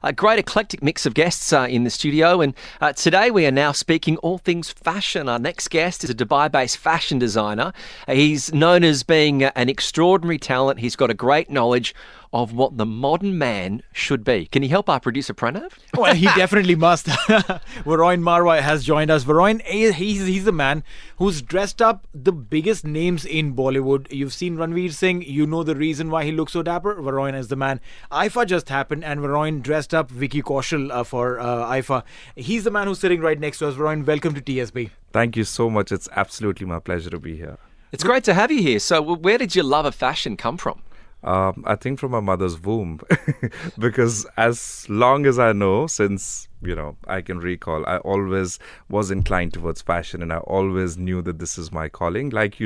A great eclectic mix of guests in the studio, and today we are now speaking all things fashion. Our next guest is a Dubai-based fashion designer. He's known as being an extraordinary talent. He's got a great knowledge of what the modern man should be. Can you help our producer, Pranav? Well, he definitely must. Varion Marwah has joined us. Varion, he's the man who's dressed up the biggest names in Bollywood. You've seen Ranveer Singh. You know the reason why he looks so dapper. Varion is the man. IFA just happened, and Varion dressed up Vicky Kaushal for IFA. He's the man who's sitting right next to us. Varion, welcome to TSB. Thank you so much. It's absolutely my pleasure to be here. It's great to have you here. So where did your love of fashion come from? I think from my mother's womb, because as long as I know, since, I can recall, I always was inclined towards fashion, and I always knew that this is my calling. Like,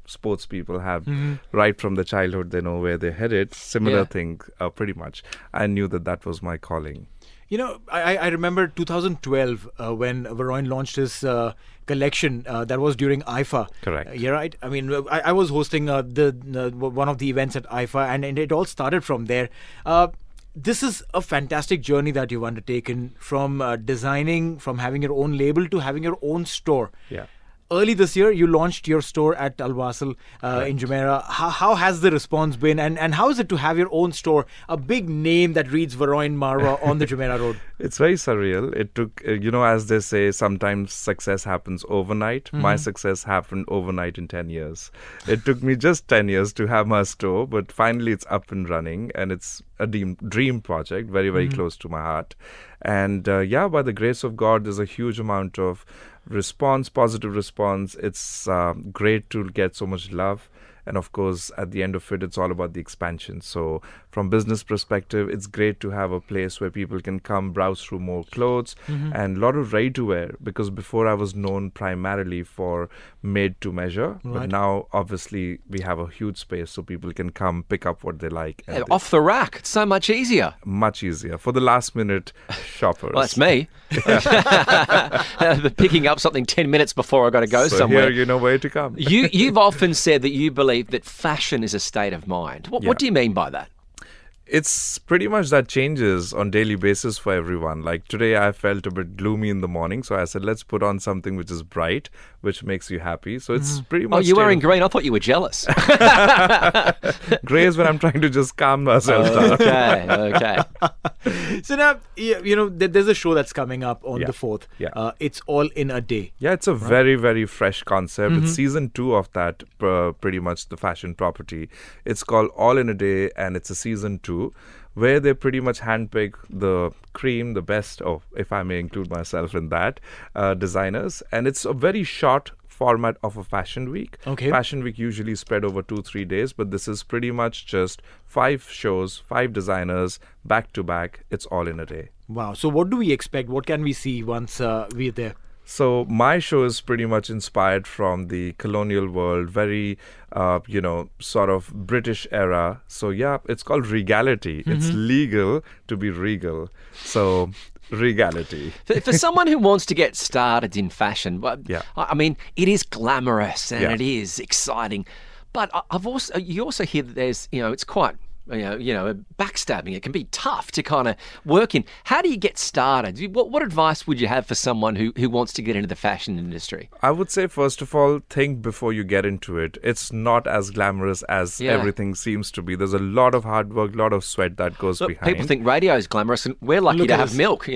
sports people have right from the childhood, they know where they're headed. Similar thing, pretty much. I knew that was my calling. I remember 2012 when Varion launched his collection. That was during IFA. Correct. Yeah, right. I mean, I was hosting one of the events at IFA, and it all started from there. This is a fantastic journey that you've undertaken, from designing, from having your own label to having your own store. Yeah. Early this year, you launched your store at Al Wasl in Jumeirah. How has the response been, and how is it to have your own store, a big name that reads Varion Marwah on the Jumeirah Road? It's very surreal. It took, as they say, sometimes success happens overnight. My success happened overnight in 10 years. It took me just 10 years to have my store, but finally it's up and running, and it's a dream project, very, very close to my heart. And by the grace of God, there's a huge amount of positive response. It's great to get so much love. And of course, at the end of it, it's all about the expansion. So from business perspective, it's great to have a place where people can come browse through more clothes and a lot of ready to wear, because before I was known primarily for made to measure. Right. But now, obviously, we have a huge space so people can come pick up what they like. And Off the rack. It's so much easier. Much easier for the last minute shoppers. Well, that's me. Picking up something 10 minutes before I got to go So somewhere. here you know where to come. You've often said that you believe that fashion is a state of mind. What do you mean by that? It's pretty much that changes on daily basis for everyone. Like today I felt a bit gloomy in the morning, so I said, let's put on something which is bright, which makes you happy. So it's pretty much... Oh, you're wearing green. I thought you were jealous. Grey is when I'm trying to just calm myself down. Okay. So now, there's a show that's coming up on the 4th. Yeah. It's All in a Day. Yeah, it's a very, very fresh concept. It's season 2 of that, pretty much the fashion property. It's called All in a Day, and it's a season 2. Where they pretty much handpick the cream, the best, if I may include myself in that, designers. And it's a very short format of a fashion week. Okay. Fashion week usually spread over 2-3 days, but this is pretty much just 5 shows, 5 designers, back to back. It's all in a day. Wow. So what do we expect? What can we see once we're there? So my show is pretty much inspired from the colonial world, very, sort of British era. So it's called regality. It's legal to be regal. So regality. For someone who wants to get started in fashion, I mean, it is glamorous and it is exciting. But you also hear that there's, it's quite... backstabbing. It can be tough to kind of work in. How do you get started? What advice would you have for someone who wants to get into the fashion industry? I would say, first of all, think before you get into it. It's not as glamorous as everything seems to be. There's a lot of hard work, a lot of sweat that goes behind. People think radio is glamorous, and we're lucky to have milk,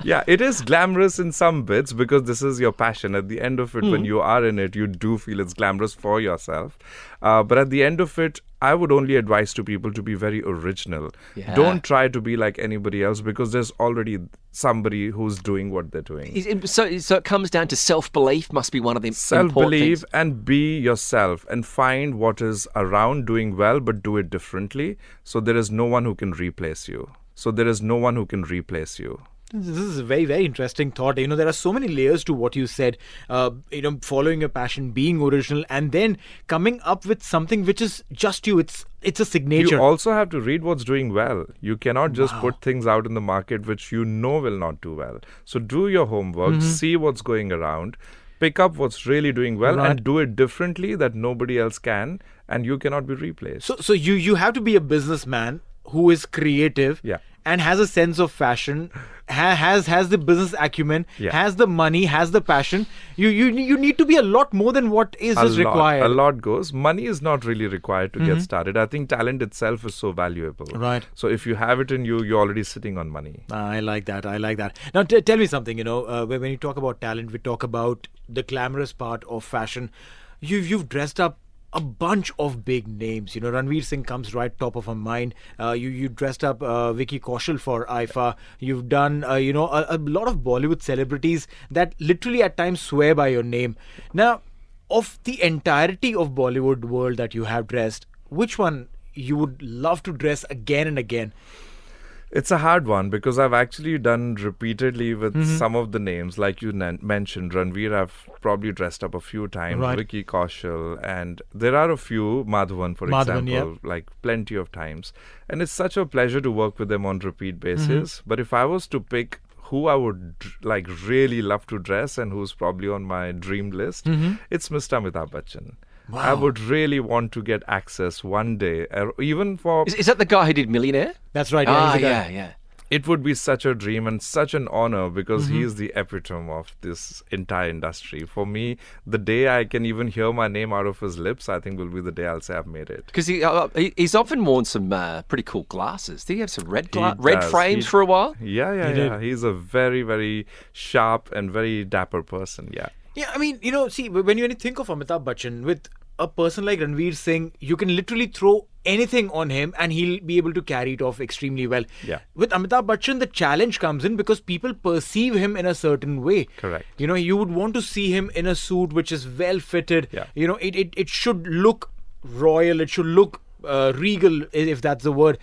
Yeah, it is glamorous in some bits because this is your passion. At the end of it, when you are in it, you do feel it's glamorous for yourself. But at the end of it, I would only advise to people to be very original. Yeah. Don't try to be like anybody else, because there's already somebody who's doing what they're doing. So it comes down to self-belief must be one of the important Self-belief things. and be yourself and find what is around doing well, but do it differently. So there is no one who can replace you. This is a very, very interesting thought. There are so many layers to what you said. Following your passion, being original, and then coming up with something which is just you. It's a signature. You also have to read what's doing well. You cannot just put things out in the market which will not do well. So do your homework, see what's going around, pick up what's really doing well, and do it differently that nobody else can, and you cannot be replaced. So you have to be a businessman who is creative Yeah. and has a sense of fashion, has the business acumen, Yeah. has the money, has the passion. You need to be a lot more than what is just required. A lot goes. Money is not really required to get started. I think talent itself is so valuable. Right. So if you have it in you, you're already sitting on money. I like that. Now, tell me something. When you talk about talent, we talk about the glamorous part of fashion. You've dressed up a bunch of big names. Ranveer Singh comes right top of our mind. You dressed up Vicky Kaushal for IFA. You've done a lot of Bollywood celebrities that literally at times swear by your name. Now, of the entirety of Bollywood world that you have dressed, which one you would love to dress again and again? It's a hard one because I've actually done repeatedly with some of the names. Like you mentioned, Ranveer, I've probably dressed up a few times. Right. Vicky Kaushal, and there are a few, Madhavan, for example, yeah. like plenty of times. And it's such a pleasure to work with them on repeat basis. But if I was to pick who I would really love to dress and who's probably on my dream list, it's Mr. Amitabh Bachchan. Wow. I would really want to get access one day, even for... Is that the guy who did Millionaire? That's right. Yeah, he's the guy. yeah. It would be such a dream and such an honor because he is the epitome of this entire industry. For me, the day I can even hear my name out of his lips, I think will be the day I'll say I've made it. Because he's often worn some pretty cool glasses. Did he have some red does. frames for a while? Yeah. He's a very, very sharp and very dapper person, yeah. Yeah, I mean, see, when you think of Amitabh Bachchan, with a person like Ranveer Singh, you can literally throw anything on him and he'll be able to carry it off extremely well. Yeah. With Amitabh Bachchan, the challenge comes in because people perceive him in a certain way. Correct. You would want to see him in a suit which is well fitted. Yeah. It should look royal. It should look regal, if that's the word.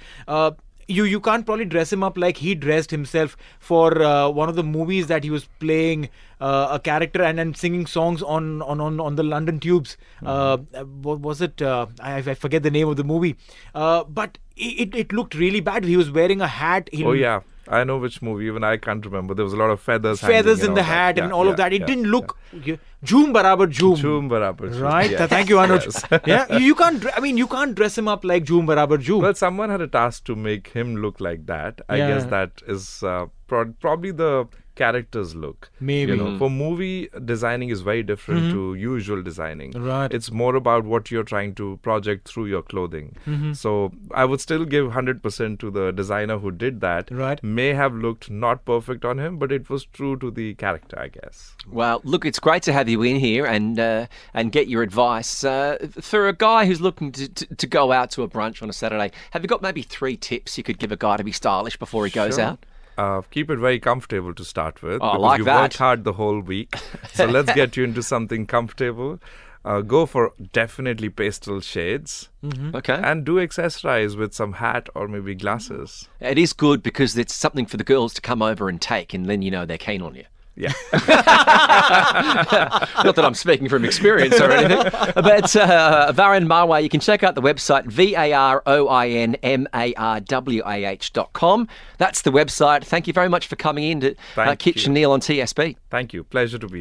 You can't probably dress him up like he dressed himself for one of the movies that he was playing a character and singing songs on the London tubes. What was it? I forget the name of the movie. But it looked really bad. He was wearing a hat. Oh, yeah. I know which movie. Even I can't remember. There was a lot of feathers in the hat and all of that. It didn't look Joom barabar Joom. Joom barabar Joom. Right. Yes. Thank you, Anuj. Yes. Yeah. You can't dress him up like Joom barabar Joom. Well, someone had a task to make him look like that. I guess that is probably the character's look. Maybe. For movie, designing is very different to usual designing. Right. It's more about what you're trying to project through your clothing. So I would still give 100% to the designer who did that. Right. May have looked not perfect on him, but it was true to the character, I guess. Well, look, it's great to have you in here and get your advice. For a guy who's looking to go out to a brunch on a Saturday, have you got maybe 3 tips you could give a guy to be stylish before he goes Sure. out? Keep it very comfortable to start with. Oh, because like you've that. worked hard the whole week. So let's get you into something comfortable. Go for definitely pastel shades. Okay. And do accessorize with some hat or maybe glasses. It is good because it's something for the girls to come over and take, and then they're keen on you. Yeah. Not that I'm speaking from experience or anything, but Varion Marwah, you can check out the website VAROINMARWAH.com. That's the website. Thank you very much for coming in to Thank Kitch you. and Neeil on TSB. Thank you. Pleasure to be here.